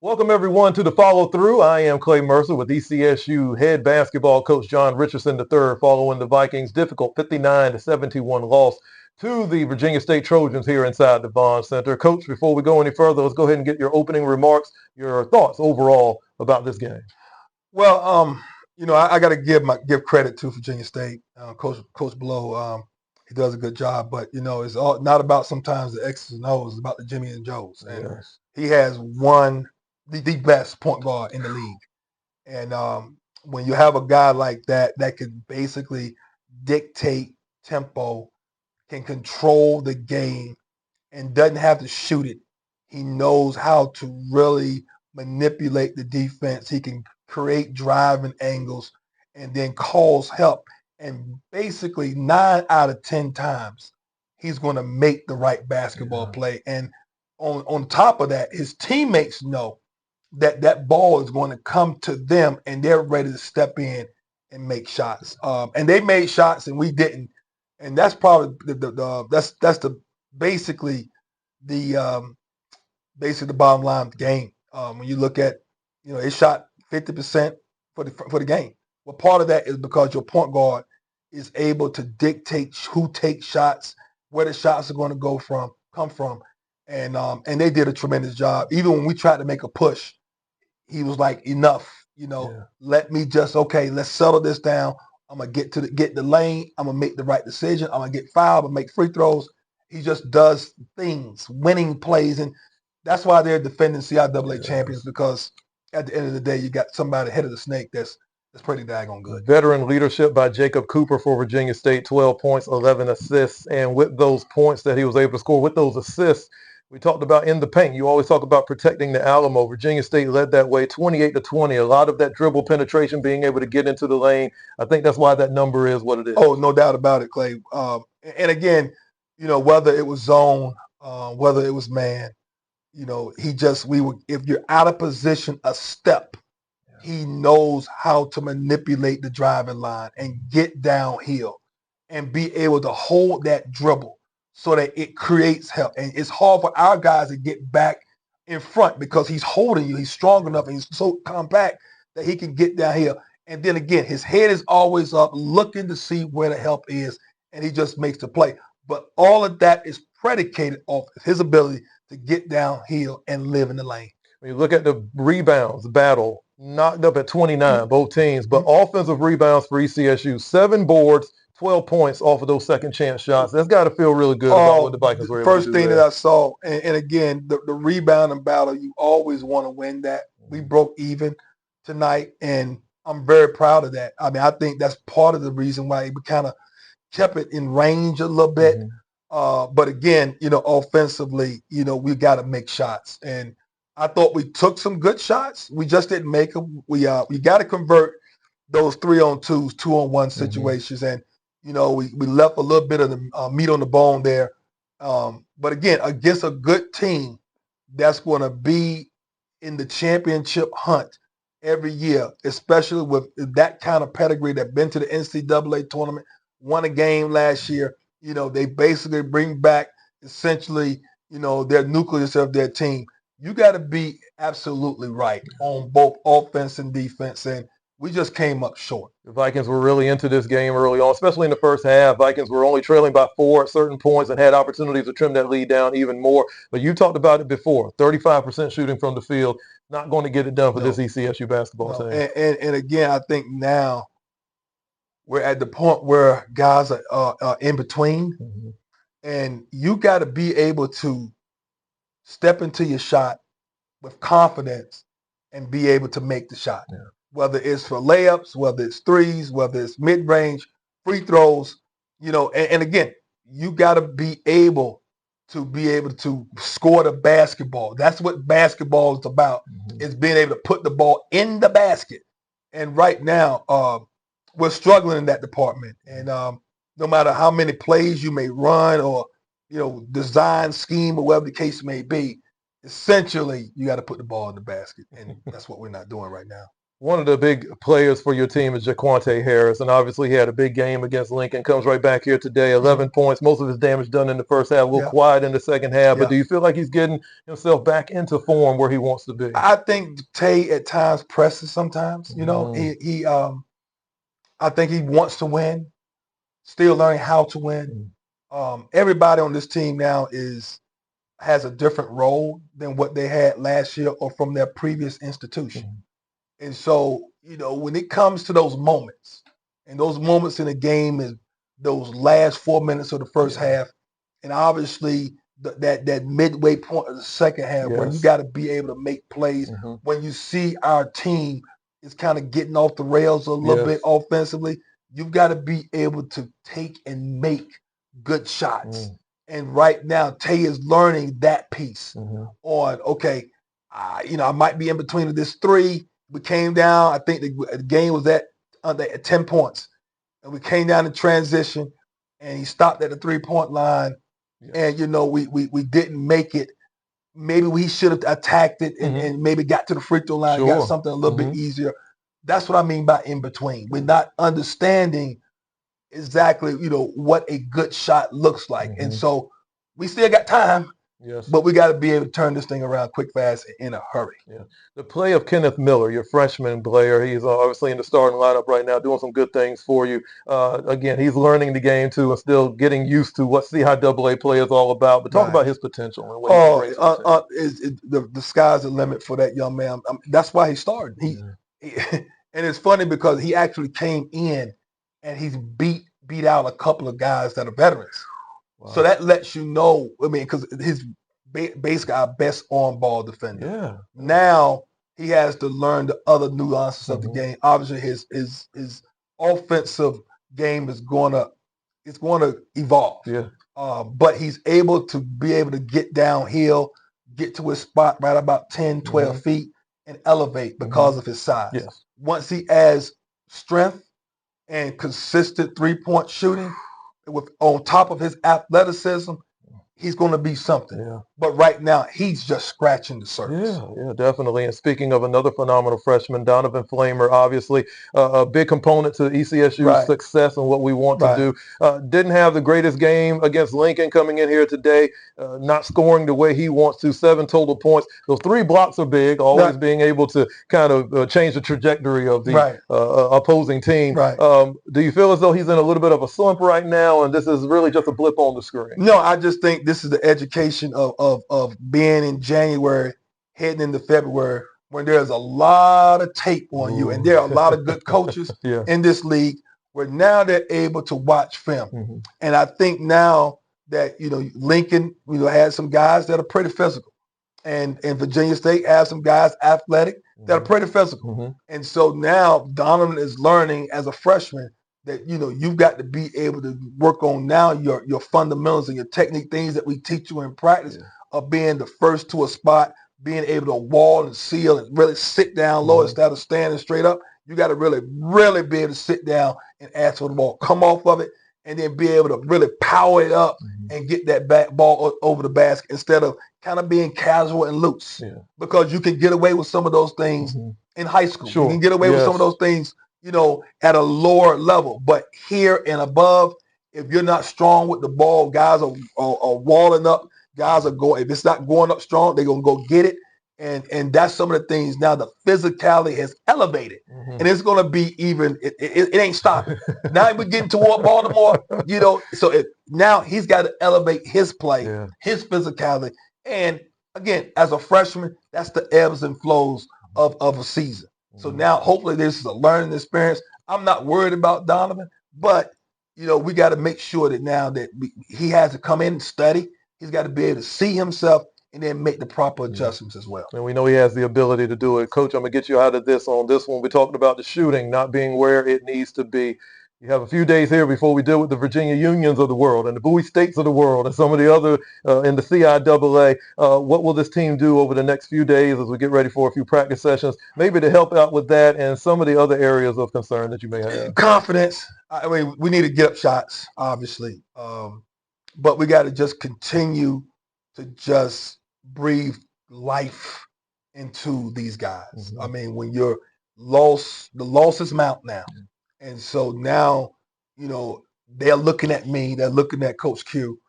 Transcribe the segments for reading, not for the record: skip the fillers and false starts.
Welcome everyone to the follow through. I am Clay Mercer with ECSU head basketball coach John Richardson III following the Vikings' difficult 59-71 loss to the Virginia State Trojans here inside the Vaughan Center. Coach, before we go any further, let's go ahead and get your opening remarks, your thoughts overall about this game. Well, I got to give credit to Virginia State, Coach Blow. He does a good job, but it's all not about sometimes the X's and O's. It's about the Jimmy and Joes, and Yes. he has the best point guard in the league. And when you have a guy like that can basically dictate tempo, can control the game, and doesn't have to shoot it, he knows how to really manipulate the defense. He can create driving angles and then calls help. And basically 9 out of 10 times, he's going to make the right basketball play. And on top of that, his teammates know that ball is going to come to them, and they're ready to step in and make shots. And they made shots, and we didn't. And that's probably basically the bottom line of the game. When you look at, it shot 50% for the game. Well, part of that is because your point guard is able to dictate who takes shots, where the shots are going to come from, and they did a tremendous job. Even when we tried to make a push, he was like, enough, let me let's settle this down. I'm gonna get the lane. I'm gonna make the right decision. I'm gonna get fouled. I'm gonna make free throws. He just does things, winning plays, and that's why they're defending CIAA champions, because at the end of the day, you got somebody head of the snake that's pretty daggone good. Veteran leadership by Jacob Cooper for Virginia State, 12 points, 11 assists, and with those points that he was able to score, with those assists, we talked about in the paint. You always talk about protecting the Alamo. Virginia State led that way 28-20. A lot of that dribble penetration, being able to get into the lane. I think that's why that number is what it is. Oh, no doubt about it, Clay. And again, whether it was zone, whether it was man, if you're out of position a step, he knows how to manipulate the driving line and get downhill and be able to hold that dribble so that it creates help. And it's hard for our guys to get back in front because he's holding you. He's strong enough and he's so compact that he can get downhill. And then again, his head is always up looking to see where the help is, and he just makes the play. But all of that is predicated off his ability to get downhill and live in the lane. When you look at the rebounds battle, knocked up at 29, both teams, but offensive rebounds for ECSU, 7 boards, 12 points off of those second chance shots. That's got to feel really good about what the Vikings were able to do. First thing that I saw, and again, the rebounding battle, you always want to win that. We broke even tonight, and I'm very proud of that. I mean, I think that's part of the reason why we kind of kept it in range a little bit. But again, offensively, we got to make shots. And I thought we took some good shots. We just didn't make them. We got to convert those 3-on-2s, 2-on-1 situations. And, we left a little bit of the meat on the bone there. But again, against a good team that's going to be in the championship hunt every year, especially with that kind of pedigree that been to the NCAA tournament, won a game last year. They basically bring back essentially, their nucleus of their team. You got to be absolutely right on both offense and defense, and we just came up short. The Vikings were really into this game early on, especially in the first half. Vikings were only trailing by 4 at certain points and had opportunities to trim that lead down even more. But you talked about it before, 35% shooting from the field, not going to get it done for this ECSU basketball team. And again, I think now we're at the point where guys are in between, and you got to be able to step into your shot with confidence and be able to make the shot. Whether it's for layups, whether it's threes, whether it's mid-range, free throws, and again, you got to be able to score the basketball. That's what basketball is about, is being able to put the ball in the basket. And right now, we're struggling in that department. And no matter how many plays you may run or, design, scheme, or whatever the case may be, essentially you got to put the ball in the basket. And that's what we're not doing right now. One of the big players for your team is Jaquante Harris, and obviously he had a big game against Lincoln. Comes right back here today, 11 points. Most of his damage done in the first half, a little quiet in the second half. But do you feel like he's getting himself back into form where he wants to be? I think Tay at times presses sometimes. You know, I think he wants to win, still learning how to win. Everybody on this team now has a different role than what they had last year or from their previous institution. And so, you know, when it comes to those moments, and those moments in the game is those last 4 minutes of the first half, and obviously that midway point of the second half where you got to be able to make plays. When you see our team is kind of getting off the rails a little bit offensively, you've got to be able to take and make good shots. And right now, Tay is learning that piece on, okay, you know, I might be in between of this three. We came down, I think the game was at 10 points. And we came down in transition, and he stopped at the 3-point line. And, you know, we didn't make it. Maybe we should have attacked it and maybe got to the free throw line and got something a little bit easier. That's what I mean by in between. We're not understanding exactly, you know, what a good shot looks like. And so we still got time. But we got to be able to turn this thing around quick, fast, in a hurry. The play of Kenneth Miller, your freshman player, he's obviously in the starting lineup right now, doing some good things for you. Again, he's learning the game too, and still getting used to what CIAA play is all about. But talk about his potential and what he brings. The sky's the limit for that young man. That's why he started. And it's funny because he actually came in and he's beat out a couple of guys that are veterans. Wow. So that lets you know, I mean, because he's basically our best on-ball defender. Now he has to learn the other nuances of the game. Obviously, his offensive game is going to evolve. But he's able to get downhill, get to his spot right about 10, 12 feet, and elevate because of his size. Once he adds strength and consistent three-point shooting, on top of his athleticism, he's going to be something. But right now, he's just scratching the surface. Yeah, definitely. And speaking of another phenomenal freshman, Donovan Flamer, obviously a big component to ECSU's success and what we want to do. Didn't have the greatest game against Lincoln coming in here today, not scoring the way he wants to, 7 total points. Those 3 blocks are big, always being able to kind of change the trajectory of the opposing team. Do you feel as though he's in a little bit of a slump right now and this is really just a blip on the screen? No, I just think this is the education of being in January, heading into February, when there's a lot of tape on you, and there are a lot of good coaches in this league, where now they're able to watch film. And I think now that, you know, Lincoln, you know, has some guys that are pretty physical, and Virginia State has some guys athletic that are pretty physical. And so now Donovan is learning as a freshman that, you know, you've got to be able to work on now your fundamentals and your technique, things that we teach you in practice of being the first to a spot, being able to wall and seal and really sit down low instead of standing straight up. You got to really, really be able to sit down and ask for the ball, come off of it, and then be able to really power it up and get that ball over the basket instead of kind of being casual and loose. Because you can get away with some of those things in high school. You can get away with some of those things, you know, at a lower level. But here and above, if you're not strong with the ball, guys are walling up. Guys are going, if it's not going up strong, they're going to go get it. And that's some of the things now the physicality has elevated. And it's going to be even, it ain't stopping. Now we're getting toward Baltimore, you know, so now he's got to elevate his play, his physicality. And again, as a freshman, that's the ebbs and flows of a season. So now hopefully this is a learning experience. I'm not worried about Donovan, but, you know, we got to make sure that now that he has to come in and study. He's got to be able to see himself and then make the proper adjustments as well. And we know he has the ability to do it. Coach, I'm going to get you out of this on this one. We talked about the shooting not being where it needs to be. You have a few days here before we deal with the Virginia Unions of the world and the Bowie States of the world and some of the other in the CIAA. What will this team do over the next few days as we get ready for a few practice sessions, maybe to help out with that and some of the other areas of concern that you may have? Confidence. I mean, we need to get up shots, obviously. But we got to just continue to just breathe life into these guys. I mean, when you're losses mount now. And so now, they're looking at me, they're looking at Coach Q,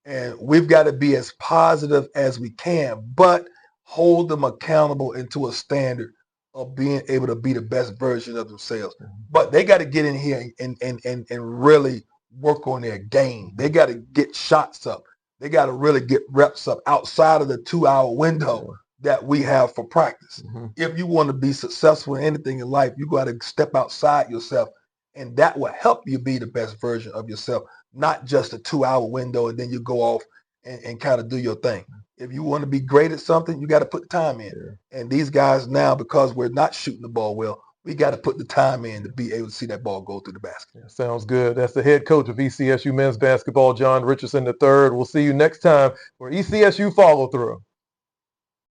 and we've got to be as positive as we can, but hold them accountable into a standard of being able to be the best version of themselves. But they got to get in here and really work on their game. They got to get shots up. They got to really get reps up outside of the 2-hour window that we have for practice. If you want to be successful in anything in life, you got to step outside yourself, and that will help you be the best version of yourself, not just a 2-hour window and then you go off and kind of do your thing. If you want to be great at something, you got to put the time in. And these guys now, because we're not shooting the ball well, we got to put the time in to be able to see that ball go through the basket. Sounds good. That's the head coach of ECSU men's basketball, John Richardson III. We'll see you next time for ECSU Follow Through.